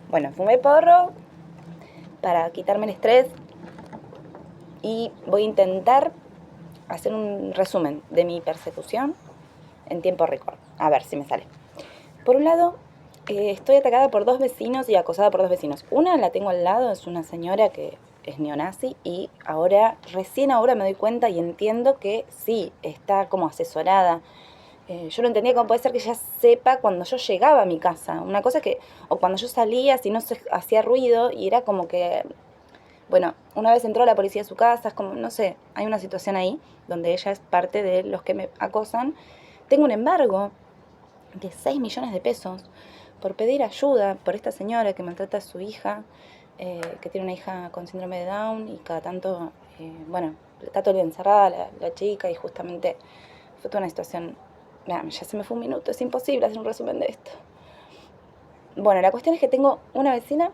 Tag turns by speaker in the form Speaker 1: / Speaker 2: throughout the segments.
Speaker 1: Bueno, fumé porro para quitarme el estrés y voy a intentar hacer un resumen de mi persecución en tiempo récord. A ver si me sale. Por un lado, estoy atacada por 2 vecinos y acosada por 2 vecinos. Una la tengo al lado, es una señora que es neonazi y recién ahora me doy cuenta y entiendo que sí, está como asesorada. Yo no entendía cómo puede ser que ella sepa cuando yo llegaba a mi casa. Una cosa que, o cuando yo salía, si no se hacía ruido y era como que, bueno, una vez entró la policía a su casa, es como, no sé, hay una situación ahí donde ella es parte de los que me acosan. Tengo un embargo de 6 millones de pesos por pedir ayuda por esta señora que maltrata a su hija, que tiene una hija con síndrome de Down y cada tanto, bueno, está todo el día encerrada la chica y justamente fue toda una situación. Ya se me fue un minuto, es imposible hacer un resumen de esto. Bueno, la cuestión es que tengo una vecina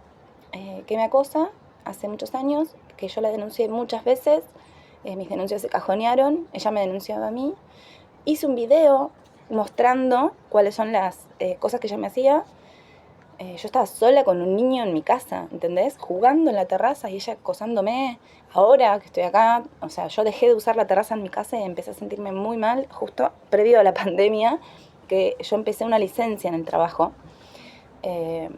Speaker 1: que me acosa hace muchos años, que yo la denuncié muchas veces, mis denuncias se cajonearon, ella me denunciaba a mí. Hice un video mostrando cuáles son las cosas que ella me hacía. Yo estaba sola con un niño en mi casa, ¿entendés? Jugando en la terraza y ella acosándome. Ahora que estoy acá, o sea, yo dejé de usar la terraza en mi casa y empecé a sentirme muy mal, justo previo a la pandemia, que yo empecé una licencia en el trabajo. Eh,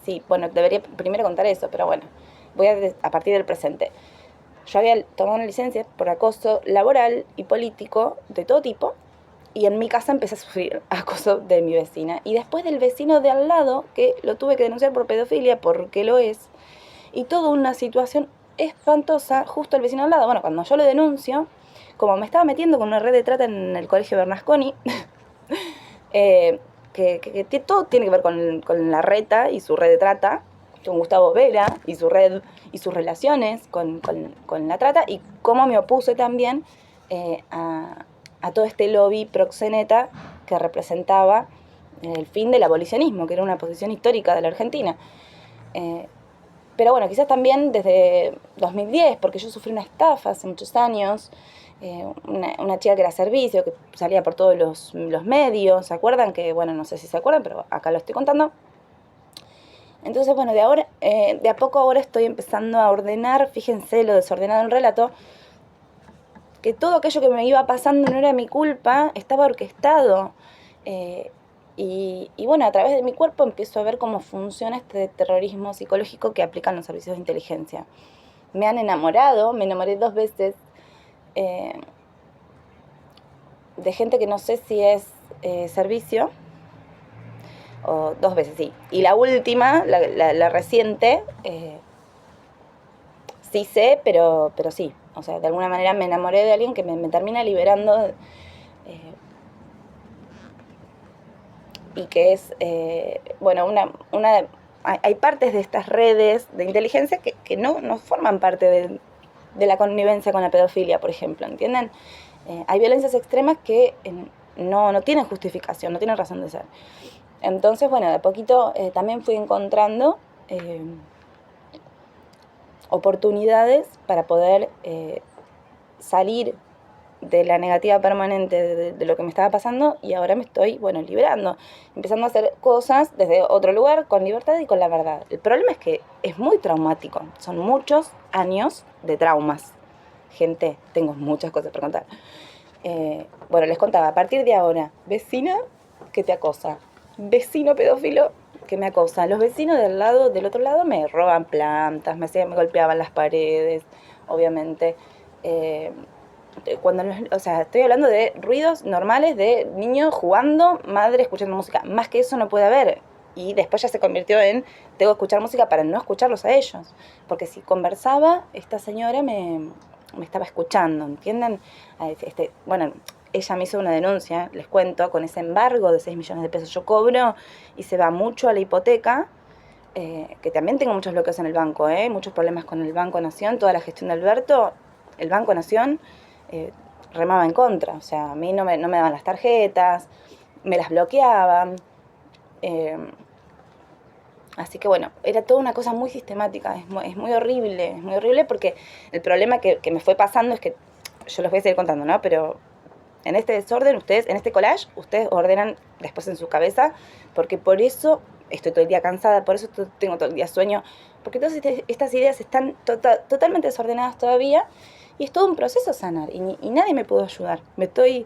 Speaker 1: sí, bueno, debería primero contar eso, pero bueno, voy a partir del presente. Yo había tomado una licencia por acoso laboral y político de todo tipo, y en mi casa empecé a sufrir acoso de mi vecina. Y después del vecino de al lado, que lo tuve que denunciar por pedofilia, porque lo es, y toda una situación espantosa justo al vecino al lado. Bueno, cuando yo lo denuncio, como me estaba metiendo con una red de trata en el colegio Bernasconi, que todo tiene que ver con la reta y su red de trata, con Gustavo Vera y su red y sus relaciones con la trata, y cómo me opuse también a todo este lobby proxeneta que representaba el fin del abolicionismo, que era una posición histórica de la Argentina. Pero bueno, quizás también desde 2010, porque yo sufrí una estafa hace muchos años, una chica que era servicio, que salía por todos los medios, ¿se acuerdan? Que, bueno, no sé si se acuerdan, pero acá lo estoy contando. Entonces, bueno, de a poco ahora estoy empezando a ordenar, fíjense lo desordenado del relato, que todo aquello que me iba pasando no era mi culpa, estaba orquestado. Eh, y bueno, a través de mi cuerpo empiezo a ver cómo funciona este terrorismo psicológico que aplican los servicios de inteligencia. Me han enamorado, me enamoré 2 veces eh, de gente que no sé si es servicio, o 2 veces, sí. Y la última, la reciente, sí sé, pero sí. O sea, de alguna manera me enamoré de alguien que me termina liberando y que es, bueno, hay partes de estas redes de inteligencia que no forman parte de la connivencia con la pedofilia, por ejemplo, ¿entienden? Hay violencias extremas que no tienen justificación, no tienen razón de ser. Entonces, bueno, de a poquito también fui encontrando oportunidades para poder salir de la negativa permanente de lo que me estaba pasando, y ahora me estoy, bueno, liberando, empezando a hacer cosas desde otro lugar, con libertad y con la verdad. El problema es que es muy traumático, son muchos años de traumas. Gente, tengo muchas cosas para contar. Bueno, les contaba, a partir de ahora, vecina que te acosa, vecino pedófilo que me acosa. Los vecinos del otro lado me roban plantas, me golpeaban las paredes, obviamente. Eh, o sea, estoy hablando de ruidos normales de niños jugando, madre escuchando música. Más que eso no puede haber. Y después ya se convirtió en, tengo que escuchar música para no escucharlos a ellos. Porque si conversaba, esta señora me estaba escuchando, ¿entienden? Bueno, ella me hizo una denuncia, les cuento, con ese embargo de 6 millones de pesos. Yo cobro y se va mucho a la hipoteca, que también tengo muchos bloqueos en el banco, muchos problemas con el Banco Nación, toda la gestión de Alberto, el Banco Nación remaba en contra. O sea, a mí no me daban las tarjetas, me las bloqueaban. Así que bueno, era toda una cosa muy sistemática, es muy horrible porque el problema que me fue pasando es que, yo les voy a seguir contando, ¿no? Pero en este desorden, ustedes, en este collage, ustedes ordenan después en su cabeza, porque por eso estoy todo el día cansada, por eso tengo todo el día sueño, porque todas estas ideas están totalmente desordenadas todavía, y es todo un proceso sanar, y nadie me pudo ayudar. Me pudo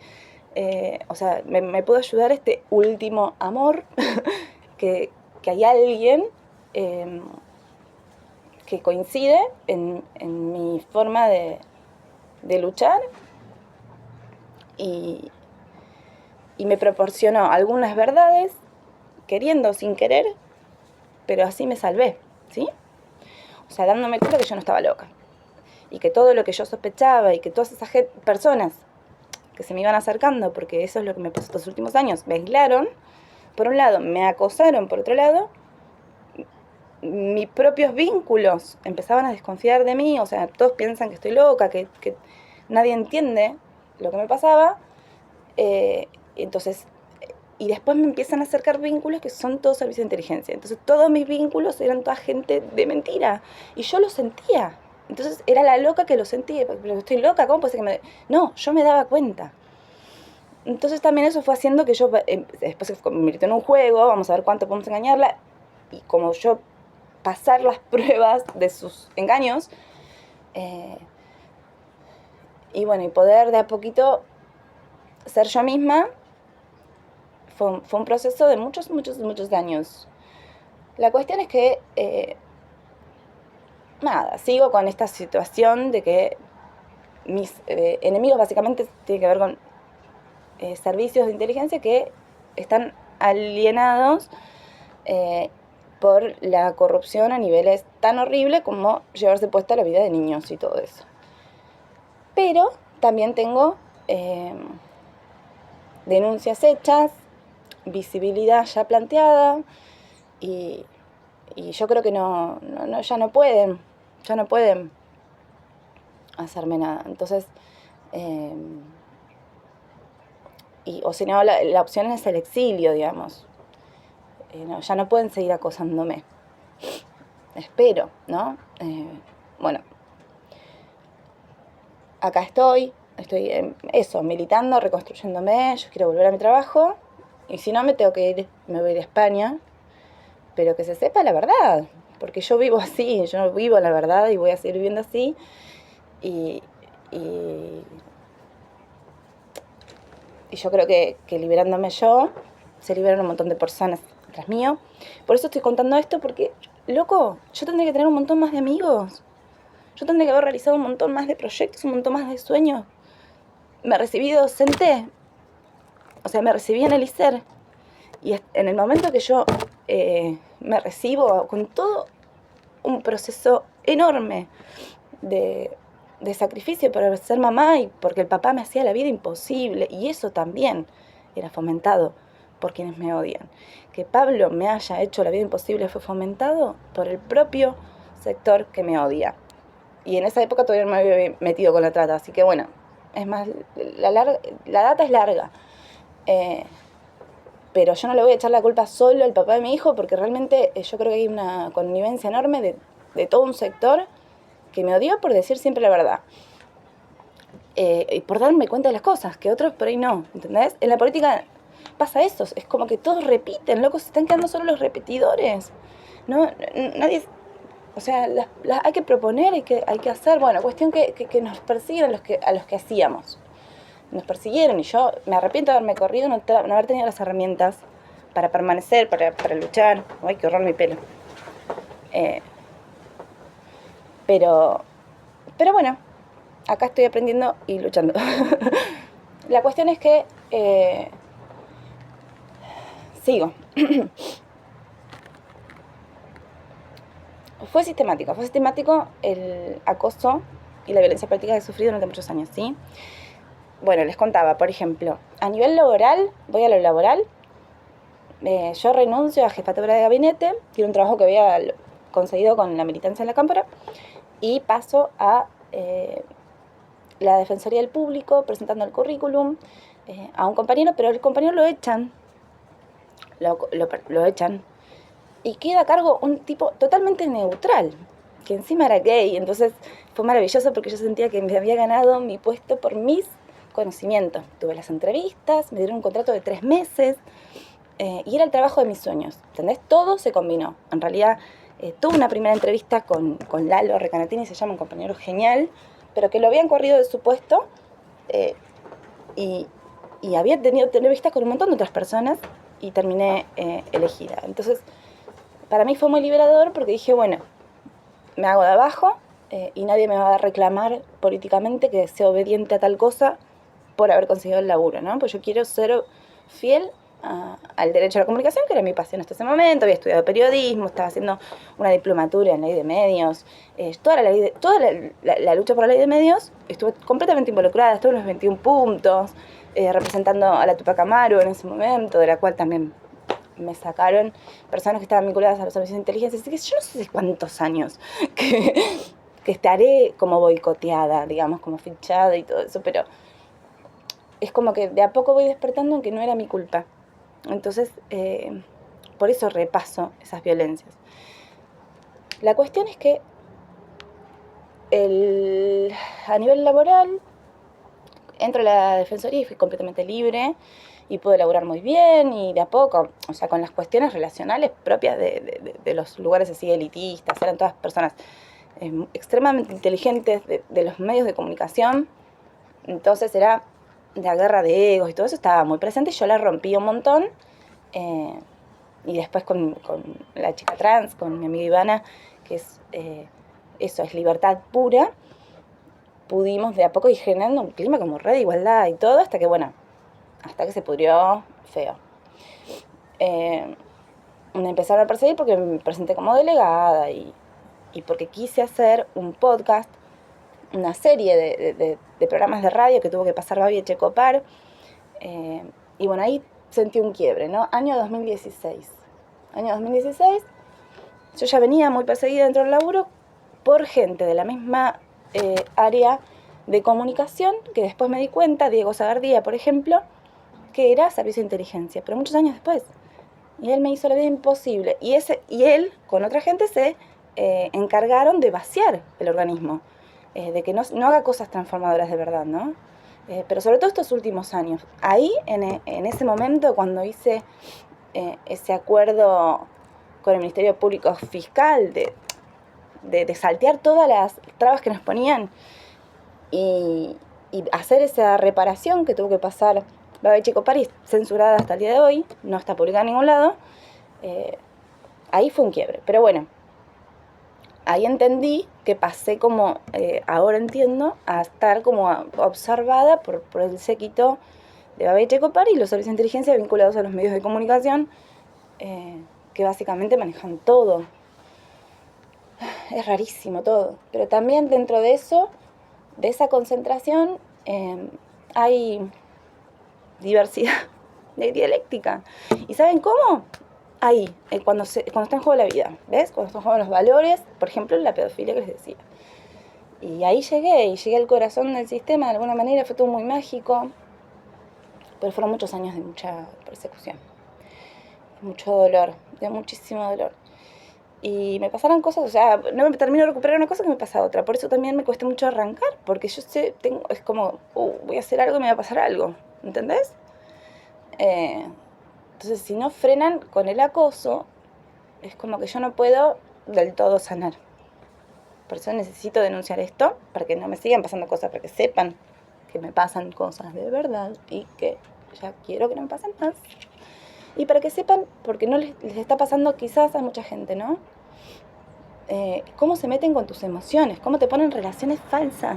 Speaker 1: ayudar este último amor, que hay alguien que coincide en mi forma de luchar, y me proporcionó algunas verdades, queriendo o sin querer, pero así me salvé, ¿sí? O sea, dándome cuenta que yo no estaba loca, y que todo lo que yo sospechaba, y que todas esas personas que se me iban acercando, porque eso es lo que me pasó estos últimos años, me aislaron, por un lado, me acosaron, por otro lado, mis propios vínculos empezaban a desconfiar de mí, o sea, todos piensan que estoy loca, que nadie entiende lo que me pasaba, entonces, y después me empiezan a acercar vínculos que son todos servicios de inteligencia. Entonces todos mis vínculos eran toda gente de mentira, y yo lo sentía. Entonces era la loca que lo sentía, pero estoy loca, ¿cómo puede ser que me...? No, yo me daba cuenta. Entonces también eso fue haciendo que yo, después se convirtió en un juego, vamos a ver cuánto podemos engañarla, y como yo pasar las pruebas de sus engaños, y bueno, y poder de a poquito ser yo misma, fue un proceso de muchos años. La cuestión es que, sigo con esta situación de que mis enemigos básicamente tienen que ver con servicios de inteligencia que están alienados por la corrupción a niveles tan horribles como llevarse puesta la vida de niños y todo eso. Pero también tengo denuncias hechas, visibilidad ya planteada, y yo creo que ya no pueden hacerme nada. Entonces, o si no, la opción es el exilio, digamos. Ya no pueden seguir acosándome. Espero, ¿no? Bueno, acá estoy militando, reconstruyéndome. Yo quiero volver a mi trabajo, y si no me voy a ir a España, pero que se sepa la verdad, porque yo vivo así, yo vivo la verdad y voy a seguir viviendo así, y yo creo que liberándome yo, se liberan un montón de personas tras mío. Por eso estoy contando esto, porque, loco, yo tendría que tener un montón más de amigos. Yo tendría que haber realizado un montón más de proyectos, un montón más de sueños. Me recibí docente, o sea, me recibí en el ISER. Y en el momento que yo me recibo con todo un proceso enorme de sacrificio para ser mamá, y porque el papá me hacía la vida imposible, y eso también era fomentado por quienes me odian. Que Pablo me haya hecho la vida imposible fue fomentado por el propio sector que me odia. Y en esa época todavía no me había metido con la trata, así que bueno, es más, la data es larga. Pero yo no le voy a echar la culpa solo al papá de mi hijo, porque realmente yo creo que hay una connivencia enorme de todo un sector que me odió por decir siempre la verdad. Y por darme cuenta de las cosas, que otros por ahí no, ¿entendés? En la política pasa eso, es como que todos repiten, locos, se están quedando solo los repetidores. Nadie... O sea, hay que proponer, hay que hacer. Bueno, cuestión que nos persiguen a los que hacíamos. Nos persiguieron, y yo me arrepiento de haberme corrido, no haber tenido las herramientas para permanecer, para luchar. Ay, qué horror mi pelo. Pero bueno, acá estoy aprendiendo y luchando. La cuestión es que sigo. Fue sistemático el acoso y la violencia política que he sufrido durante muchos años, ¿sí? Bueno, les contaba, por ejemplo, a nivel laboral, voy a lo laboral, yo renuncio a jefatura de gabinete, que era un trabajo que había conseguido con la militancia en la Cámpora, y paso a la Defensoría del Público, presentando el currículum a un compañero, pero el compañero lo echan, lo echan, y queda a cargo un tipo totalmente neutral, que encima era gay. Entonces fue maravilloso, porque yo sentía que me había ganado mi puesto por mis conocimientos. Tuve las entrevistas, me dieron un contrato de 3 meses, y era el trabajo de mis sueños, ¿entendés? Todo se combinó. En realidad, tuve una primera entrevista con Lalo Recanatini, se llama, un compañero genial, pero que lo habían corrido de su puesto, y había tenido entrevistas con un montón de otras personas, y terminé elegida. Entonces, para mí fue muy liberador, porque dije, bueno, me hago de abajo, y nadie me va a reclamar políticamente que sea obediente a tal cosa por haber conseguido el laburo, ¿no? Pues yo quiero ser fiel al derecho a la comunicación, que era mi pasión hasta ese momento. Había estudiado periodismo, estaba haciendo una diplomatura en ley de medios, toda la lucha por la ley de medios, estuve completamente involucrada, estuve en los 21 puntos, representando a la Tupac Amaru en ese momento, de la cual también me sacaron personas que estaban vinculadas a los servicios de inteligencia. Así que yo no sé cuántos años que estaré como boicoteada, digamos, como fichada y todo eso, pero es como que de a poco voy despertando en que no era mi culpa. Entonces, por eso repaso esas violencias. La cuestión es que a nivel laboral, entro a la defensoría y fui completamente libre y pude laburar muy bien, y de a poco, o sea, con las cuestiones relacionales propias de los lugares así elitistas, eran todas personas extremadamente inteligentes de los medios de comunicación. Entonces era la guerra de egos y todo eso estaba muy presente, y yo la rompí un montón. Y después con la chica trans, con mi amiga Ivana, que es eso, es libertad pura, pudimos de a poco ir generando un clima como re de igualdad y todo, hasta que se pudrió feo. Me empezaron a perseguir porque me presenté como delegada, y porque quise hacer un podcast, una serie de programas de radio que tuvo que pasar Babi Echecopar. Y bueno, ahí sentí un quiebre, ¿no? Año 2016. Yo ya venía muy perseguida dentro del laburo por gente de la misma área de comunicación, que después me di cuenta, Diego Sagardía, por ejemplo, que era servicio de inteligencia, pero muchos años después. Y él me hizo la vida imposible. Y él, con otra gente, se encargaron de vaciar el organismo, de que no haga cosas transformadoras de verdad, ¿no? Pero sobre todo estos últimos años. Ahí, en ese momento, cuando hice ese acuerdo con el Ministerio Público Fiscal de saltear todas las trabas que nos ponían, y hacer esa reparación que tuvo que pasar Babi Echecopar, censurada hasta el día de hoy, no está publicada en ningún lado, ahí fue un quiebre. Pero bueno, ahí entendí que pasé como, ahora entiendo, a estar como observada por el séquito de Babi Echecopar y los servicios de inteligencia vinculados a los medios de comunicación, que básicamente manejan todo. Es rarísimo todo, pero también dentro de eso, de esa concentración, hay diversidad de dialéctica. ¿Y saben cómo? Ahí, cuando está en juego la vida, ¿ves? Cuando están en juego los valores, por ejemplo, la pedofilia que les decía. Y ahí llegué al corazón del sistema de alguna manera, fue todo muy mágico, pero fueron muchos años de mucha persecución, de mucho dolor, de muchísimo dolor. Y me pasaron cosas, o sea, no me termino de recuperar una cosa que me pasa otra. Por eso también me cuesta mucho arrancar, porque yo sé, es como, voy a hacer algo y me va a pasar algo, ¿entendés? Entonces, si no frenan con el acoso, es como que yo no puedo del todo sanar. Por eso necesito denunciar esto, para que no me sigan pasando cosas, para que sepan que me pasan cosas de verdad y que ya quiero que no me pasen más. Y para que sepan, porque no les está pasando quizás a mucha gente, ¿no? Cómo se meten con tus emociones, cómo te ponen relaciones falsas.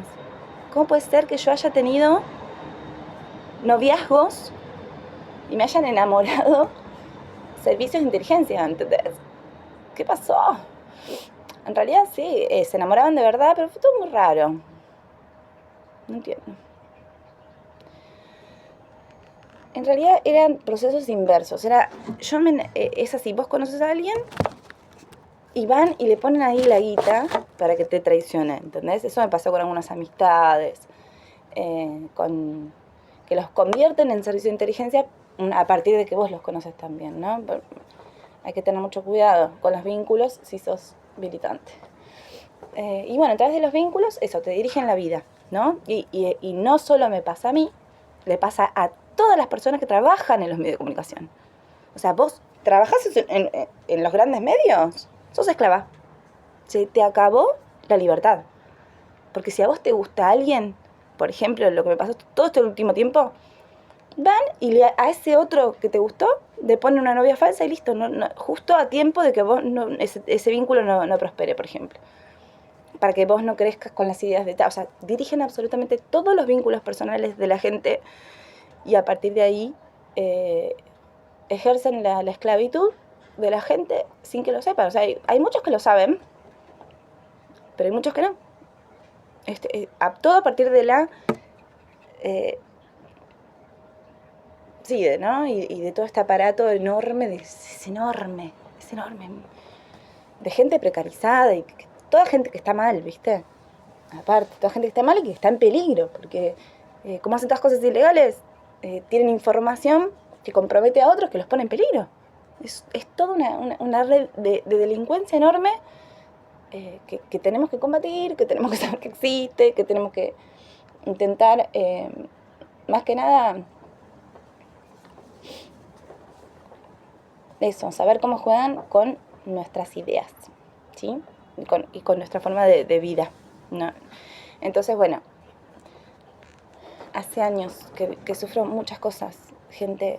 Speaker 1: ¿Cómo puede ser que yo haya tenido noviazgos y me hayan enamorado servicios de inteligencia, ¿entendés? ¿Qué pasó? En realidad sí, se enamoraban de verdad, pero fue todo muy raro. No entiendo. En realidad eran procesos inversos. Es así, vos conoces a alguien y van y le ponen ahí la guita para que te traicione, ¿entendés? Eso me pasó con algunas amistades, que los convierten en servicio de inteligencia a partir de que vos los conoces también, ¿no? Hay que tener mucho cuidado con los vínculos si sos militante. Y bueno, a través de los vínculos, eso, te dirigen la vida, ¿no? Y no solo me pasa a mí, le pasa a todas las personas que trabajan en los medios de comunicación. O sea, vos trabajás en los grandes medios, sos esclava. Se te acabó la libertad. Porque si a vos te gusta alguien, por ejemplo, lo que me pasó todo este último tiempo, van y a ese otro que te gustó le ponen una novia falsa y listo, justo a tiempo de que vos ese vínculo no prospere, por ejemplo. Para que vos no crezcas con las ideas de... O sea, dirigen absolutamente todos los vínculos personales de la gente y a partir de ahí ejercen la esclavitud de la gente sin que lo sepan. O sea, hay muchos que lo saben, pero hay muchos que no. Todo a partir de la... ¿no? Y de todo este aparato enorme, es enorme, de gente precarizada y toda gente que está mal, ¿viste? Aparte, toda gente que está mal y que está en peligro, porque como hacen todas cosas ilegales, tienen información que compromete a otros que los pone en peligro. Es toda una red de delincuencia enorme que tenemos que combatir, que tenemos que saber que existe, que tenemos que intentar, más que nada, eso, saber cómo juegan con nuestras ideas, ¿sí? Y con nuestra forma de vida, ¿no? Entonces, bueno, hace años que sufro muchas cosas, gente.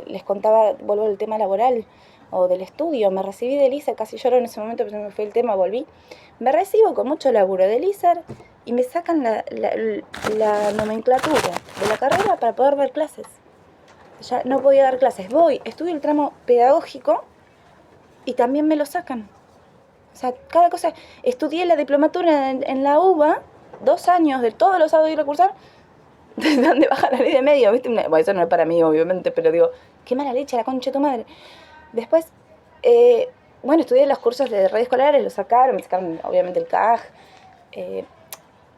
Speaker 1: Les contaba, vuelvo al tema laboral o del estudio. Me recibí de LISER, casi lloro en ese momento, pero se me fue el tema, volví. Me recibo con mucho laburo de LISER y me sacan la nomenclatura de la carrera para poder dar clases. Ya no podía dar clases. Estudio el tramo pedagógico y también me lo sacan. O sea, cada cosa... Estudié la diplomatura en la UBA, 2 años de todos los sábados ir a cursar, de donde baja la ley de medio, ¿viste? Bueno, eso no es para mí, obviamente, pero digo, qué mala leche, la concha de tu madre. Después, bueno, estudié los cursos de redes escolares, me sacaron obviamente el CAG,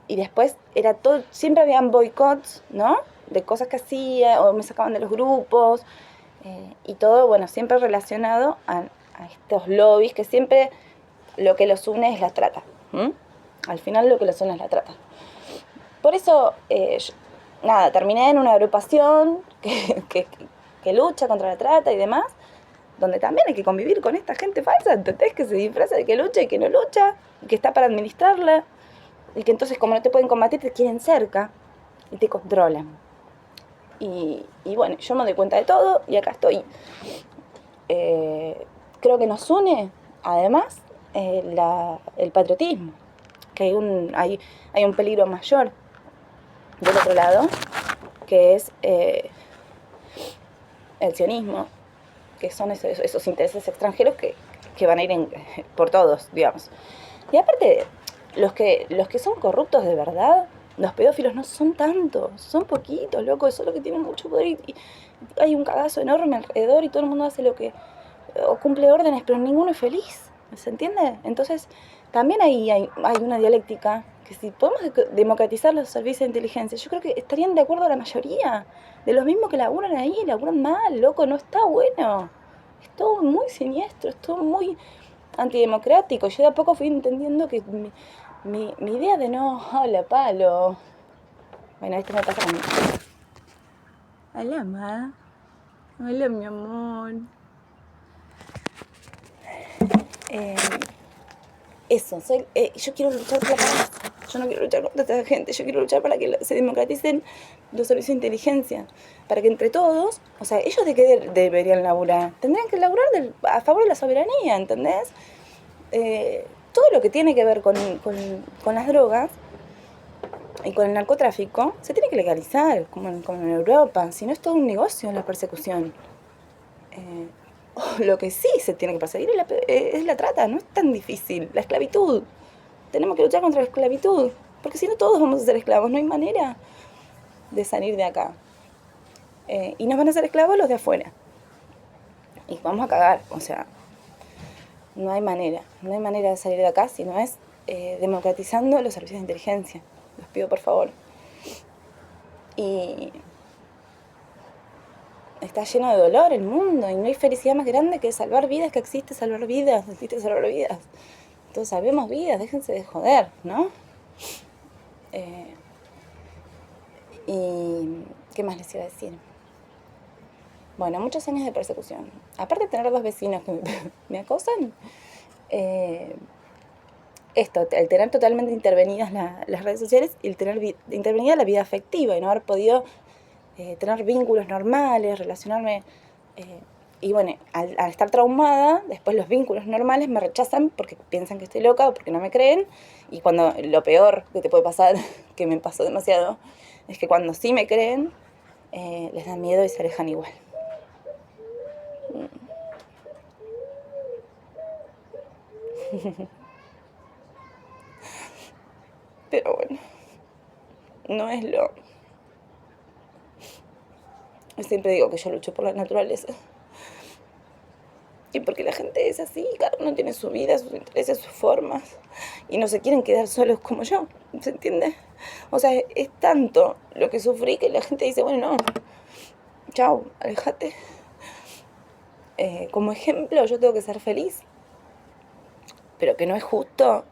Speaker 1: y después era todo, siempre habían boicots, ¿no? De cosas que hacía, o me sacaban de los grupos, y todo, bueno, siempre relacionado a estos lobbies que siempre lo que los une es la trata. Al final lo que los une es la trata. Por eso, nada, terminé en una agrupación que lucha contra la trata y demás, donde también hay que convivir con esta gente falsa, ¿entendés? Que se disfraza de que lucha y que no lucha, y que está para administrarla, y que entonces como no te pueden combatir te quieren cerca y te controlan. Y bueno, yo me doy cuenta de todo y acá estoy. Creo que nos une, además, el patriotismo, que hay un peligro mayor del otro lado, que es el sionismo, que son esos intereses extranjeros que van a ir por todos, digamos. Y aparte, los que son corruptos de verdad, los pedófilos no son tantos, son poquitos, loco, eso es lo que tienen mucho poder y hay un cagazo enorme alrededor y todo el mundo hace lo que... o cumple órdenes, pero ninguno es feliz, ¿se entiende? Entonces, también ahí hay una dialéctica, que si podemos democratizar los servicios de inteligencia, yo creo que estarían de acuerdo a la mayoría, de los mismos que laburan ahí, laburan mal, loco, no está bueno. Es todo muy siniestro, es todo muy antidemocrático. Yo de a poco fui entendiendo que mi idea de no, hola, palo. Bueno, esto me pasa a mí. Hola, ma. Hola, mi amor. Eso, yo quiero luchar por la paz. Yo no quiero luchar contra esta gente, yo quiero luchar para que se democraticen los servicios de inteligencia, para que entre todos, o sea, ellos de qué deberían laburar, tendrían que laburar a favor de la soberanía, ¿entendés? Todo lo que tiene que ver con las drogas y con el narcotráfico se tiene que legalizar, como en Europa, si no es todo un negocio la persecución. Lo que sí se tiene que perseguir es la trata, no es tan difícil, la esclavitud. Tenemos que luchar contra la esclavitud, porque si no todos vamos a ser esclavos, no hay manera de salir de acá. Y nos van a hacer esclavos los de afuera. Y vamos a cagar, o sea, no hay manera de salir de acá si no es democratizando los servicios de inteligencia. Los pido por favor. Y está lleno de dolor el mundo y no hay felicidad más grande que salvar vidas, que existe salvar vidas. Entonces salvemos vidas, déjense de joder, ¿no? ¿Y qué más les iba a decir? Bueno, muchos años de persecución. Aparte de tener dos vecinos que me acosan, el tener totalmente intervenidas las redes sociales y el tener intervenida la vida afectiva y no haber podido tener vínculos normales, relacionarme. Y bueno, al estar traumada, después los vínculos normales me rechazan porque piensan que estoy loca o porque no me creen. Y cuando lo peor que te puede pasar, que me pasó demasiado, es que cuando sí me creen, les da miedo y se alejan igual. Pero bueno, no es lo... Siempre digo que yo lucho por la naturaleza. Y porque la gente es así, cada uno tiene su vida, sus intereses, sus formas. Y no se quieren quedar solos como yo, ¿se entiende? O sea, es tanto lo que sufrí que la gente dice, bueno, no, chao, aléjate. Como ejemplo, yo tengo que ser feliz. Pero que no es justo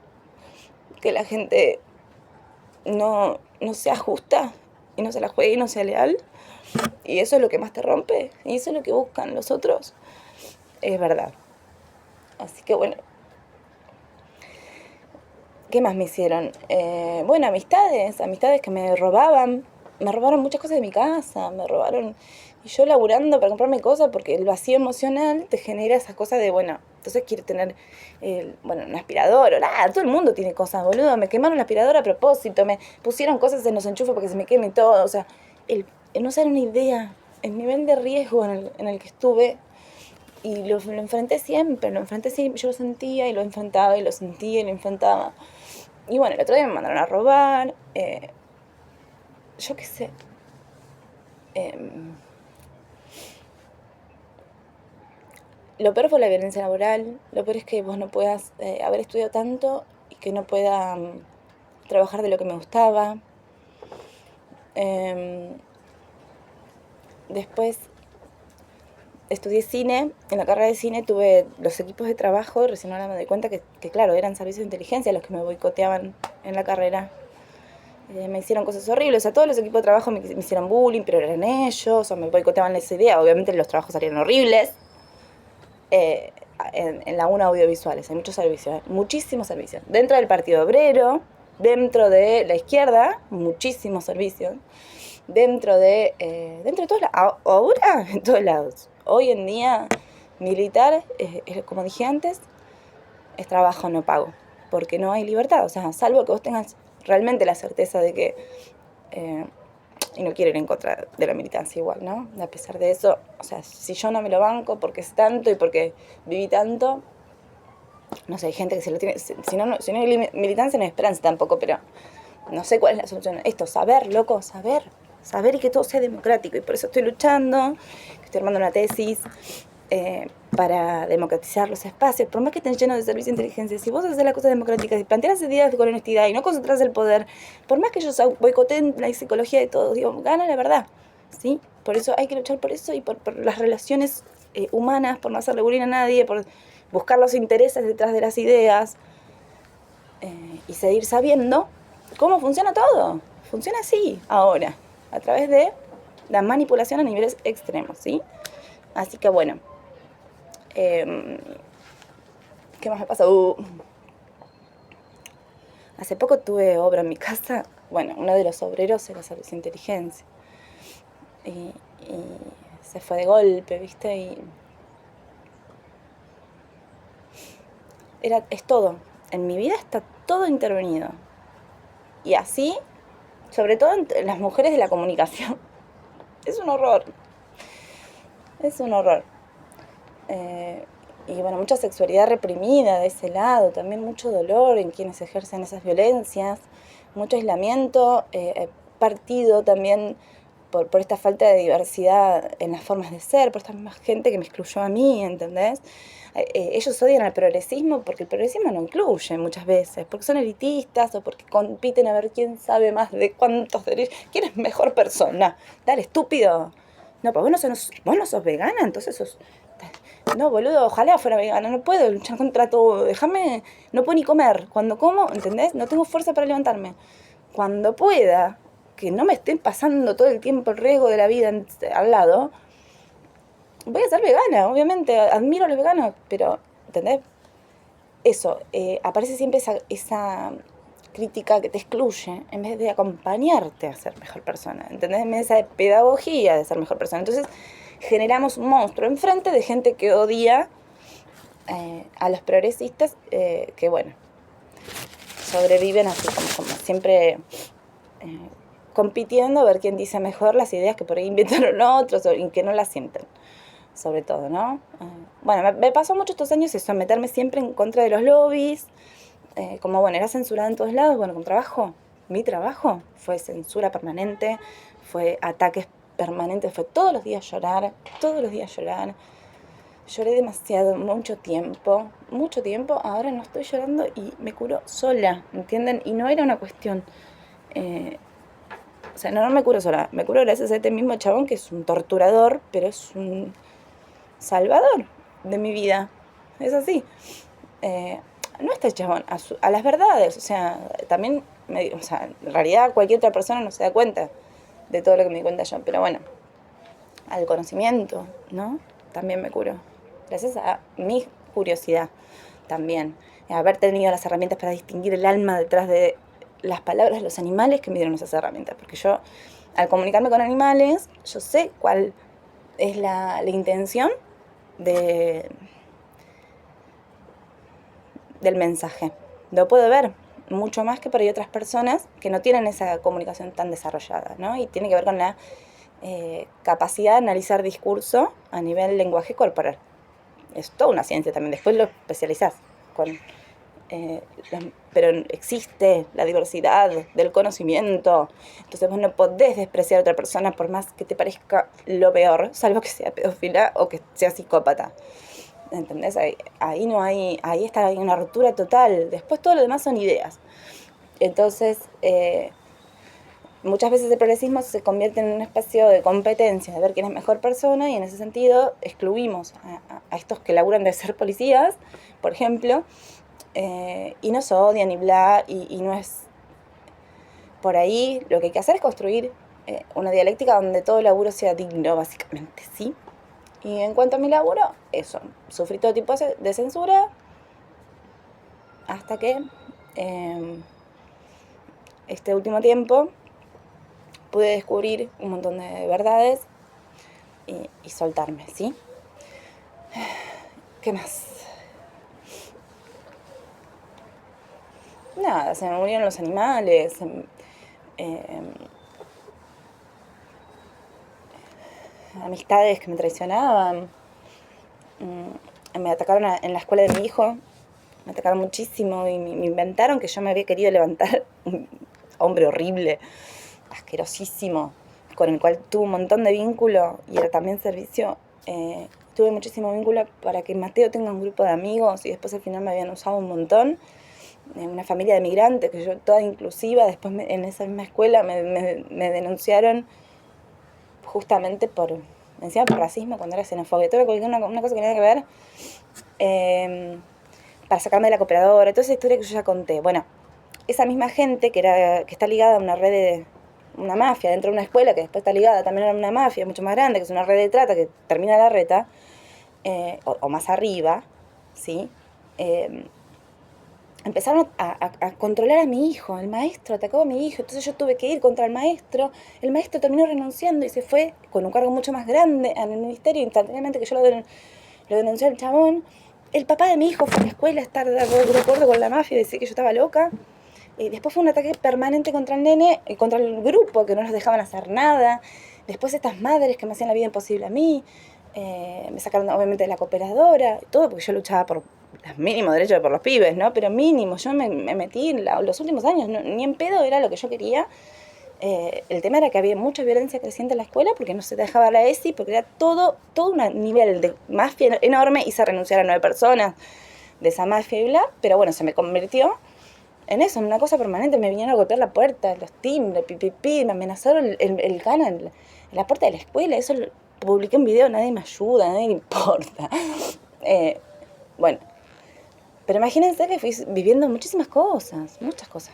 Speaker 1: que la gente no sea justa y no se la juegue y no sea leal. Y eso es lo que más te rompe. Y eso es lo que buscan los otros. Es verdad. Así que bueno. ¿Qué más me hicieron? Bueno, amistades que me robaban. Me robaron muchas cosas de mi casa, me robaron... Y yo laburando para comprarme cosas porque el vacío emocional te genera esa cosa de, bueno, entonces quiero tener, un aspirador o nada, todo el mundo tiene cosas, boludo. Me quemaron la aspiradora a propósito, me pusieron cosas en los enchufes para que se me queme todo. O sea, el no ser una idea, el nivel de riesgo en el que estuve. Y lo enfrenté siempre, yo lo sentía y lo enfrentaba y lo sentía y lo enfrentaba. Y bueno, el otro día me mandaron a robar, yo qué sé. Lo peor fue la violencia laboral, lo peor es que vos no puedas haber estudiado tanto y que no pueda trabajar de lo que me gustaba. Después estudié cine, en la carrera de cine tuve los equipos de trabajo y recién ahora me doy cuenta que claro, eran servicios de inteligencia los que me boicoteaban en la carrera. Me hicieron cosas horribles, o sea, todos los equipos de trabajo me hicieron bullying, pero eran ellos, o me boicoteaban esa idea. Obviamente los trabajos salieron horribles. En Laguna Audiovisuales hay muchos servicios, muchísimos servicios. Dentro del Partido Obrero, dentro de la izquierda, muchísimos servicios. Dentro de todos lados, ahora en todos lados. Hoy en día, militar, como dije antes, es trabajo no pago, porque no hay libertad. O sea, salvo que vos tengas realmente la certeza de que... y no quiero ir en contra de la militancia igual, ¿no? A pesar de eso, o sea, si yo no me lo banco porque es tanto y porque viví tanto, no sé, hay gente que se lo tiene... Si no hay militancia no hay esperanza tampoco, pero no sé cuál es la solución. Esto, saber, loco, saber y que todo sea democrático. Y por eso estoy luchando, estoy armando una tesis para democratizar los espacios, por más que estén llenos de servicios de inteligencia. Si vos haces las cosas democráticas y planteas ideas con honestidad y no concentras el poder, por más que ellos boicoteen la psicología de todos, digo, gana la verdad, ¿sí? Por eso hay que luchar por eso y por las relaciones humanas, por no hacerle bullying a nadie, por buscar los intereses detrás de las ideas y seguir sabiendo cómo funciona todo. Funciona así ahora, a través de la manipulación a niveles extremos, ¿sí? Así que bueno, ¿qué más me pasa? Hace poco tuve obra en mi casa. Bueno, uno de los obreros era servicio de inteligencia. Y se fue de golpe, ¿viste? Y es todo. En mi vida está todo intervenido. Y así, sobre todo entre las mujeres de la comunicación. Es un horror. Es un horror. Y bueno, mucha sexualidad reprimida de ese lado, también mucho dolor en quienes ejercen esas violencias, mucho aislamiento, partido también por esta falta de diversidad en las formas de ser, por esta misma gente que me excluyó a mí, ¿entendés? Ellos odian al progresismo porque el progresismo no incluye muchas veces, porque son elitistas o porque compiten a ver quién sabe más de cuántos derechos, quién es mejor persona. Dale, estúpido. No, pues vos no sos vegana, entonces sos... No, boludo, ojalá fuera vegana, no puedo luchar contra todo, déjame, no puedo ni comer. Cuando como, ¿entendés? No tengo fuerza para levantarme. Cuando pueda, que no me estén pasando todo el tiempo el riesgo de la vida al lado, voy a ser vegana, obviamente, admiro a los veganos, pero, ¿entendés? Eso, aparece siempre esa crítica que te excluye en vez de acompañarte a ser mejor persona, ¿entendés? En vez de esa pedagogía de ser mejor persona. Entonces generamos un monstruo enfrente de gente que odia a los progresistas, que bueno, sobreviven así como siempre compitiendo a ver quién dice mejor las ideas que por ahí inventaron otros y que no las sienten, sobre todo, ¿no? Bueno, me pasó mucho estos años eso, meterme siempre en contra de los lobbies, como bueno, era censurada en todos lados, bueno, con trabajo, mi trabajo fue censura permanente, fue ataques permanentes, fue todos los días llorar, todos los días llorar. Lloré demasiado, mucho tiempo, ahora no estoy llorando y me curo sola, ¿entienden? Y no era una cuestión, eh, o sea, no me curo sola, me curo gracias a este mismo chabón que es un torturador, pero es un salvador de mi vida, es así. Eh, no este chabón, a las verdades, o sea, también, o sea, en realidad cualquier otra persona no se da cuenta de todo lo que me di cuenta yo, pero bueno, al conocimiento, ¿no? También me curo. Gracias a mi curiosidad también. Haber tenido las herramientas para distinguir el alma detrás de las palabras de los animales que me dieron esas herramientas. Porque yo, al comunicarme con animales, yo sé cuál es la intención de, del mensaje. Lo puedo ver mucho más que por ahí otras personas que no tienen esa comunicación tan desarrollada, ¿no? Y tiene que ver con la capacidad de analizar discurso a nivel lenguaje corporal. Es toda una ciencia también, después lo especializás con, pero existe la diversidad del conocimiento, entonces vos no podés despreciar a otra persona por más que te parezca lo peor, salvo que sea pedófila o que sea psicópata, ¿entendés? Ahí no hay, ahí está, hay una ruptura total, después todo lo demás son ideas. Entonces, muchas veces el progresismo se convierte en un espacio de competencia, de ver quién es mejor persona, y en ese sentido excluimos a estos que laburan de ser policías, por ejemplo, y no se odian y bla, y no es por ahí. Lo que hay que hacer es construir una dialéctica donde todo laburo sea digno, básicamente, ¿sí? Y en cuanto a mi laburo, eso, sufrí todo tipo de censura hasta que este último tiempo pude descubrir un montón de verdades y soltarme, ¿sí? ¿Qué más? Nada, se me murieron los animales, amistades que me traicionaban, me atacaron en la escuela de mi hijo, me atacaron muchísimo y me inventaron que yo me había querido levantar un hombre horrible, asquerosísimo, con el cual tuve un montón de vínculo y era también servicio. Tuve muchísimo vínculo para que Mateo tenga un grupo de amigos y después al final me habían usado un montón. Una familia de migrantes, que yo toda inclusiva, después en esa misma escuela me denunciaron justamente por, encima por racismo, cuando era xenofobia, todo una cosa que tenía que ver, para sacarme de la cooperadora, toda esa historia que yo ya conté. Bueno, esa misma gente que está ligada a una red de una mafia dentro de una escuela, que después está ligada también a una mafia mucho más grande, que es una red de trata que termina la reta, o más arriba, ¿sí? Empezaron a controlar a mi hijo, el maestro atacó a mi hijo, entonces yo tuve que ir contra el maestro terminó renunciando y se fue con un cargo mucho más grande en el ministerio, instantáneamente que yo lo denunció el chabón. El papá de mi hijo fue a la escuela a estar de acuerdo con la mafia y decir que yo estaba loca. Después fue un ataque permanente contra el nene, contra el grupo, que no nos dejaban hacer nada. Después estas madres que me hacían la vida imposible a mí. Me sacaron obviamente de la cooperadora, todo porque yo luchaba por los mínimos derechos por los pibes, ¿no? Pero mínimo, yo me metí en los últimos años, ni en pedo era lo que yo quería. El tema era que había mucha violencia creciente en la escuela porque no se dejaba la ESI, porque era todo un nivel de mafia enorme, hice renunciar a 9 personas de esa mafia y bla, pero bueno, se me convirtió en eso, en una cosa permanente. Me vinieron a golpear la puerta, los timbres, me amenazaron el cana en la puerta de la escuela. Eso publiqué un video, nadie me ayuda, nadie le importa. Bueno, pero imagínense que fui viviendo muchísimas cosas, muchas cosas.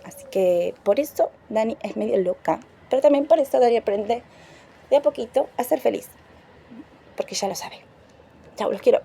Speaker 1: Así que por eso Dani es medio loca, pero también por eso Dani aprende de a poquito a ser feliz. porque ya lo sabe. Chau, los quiero.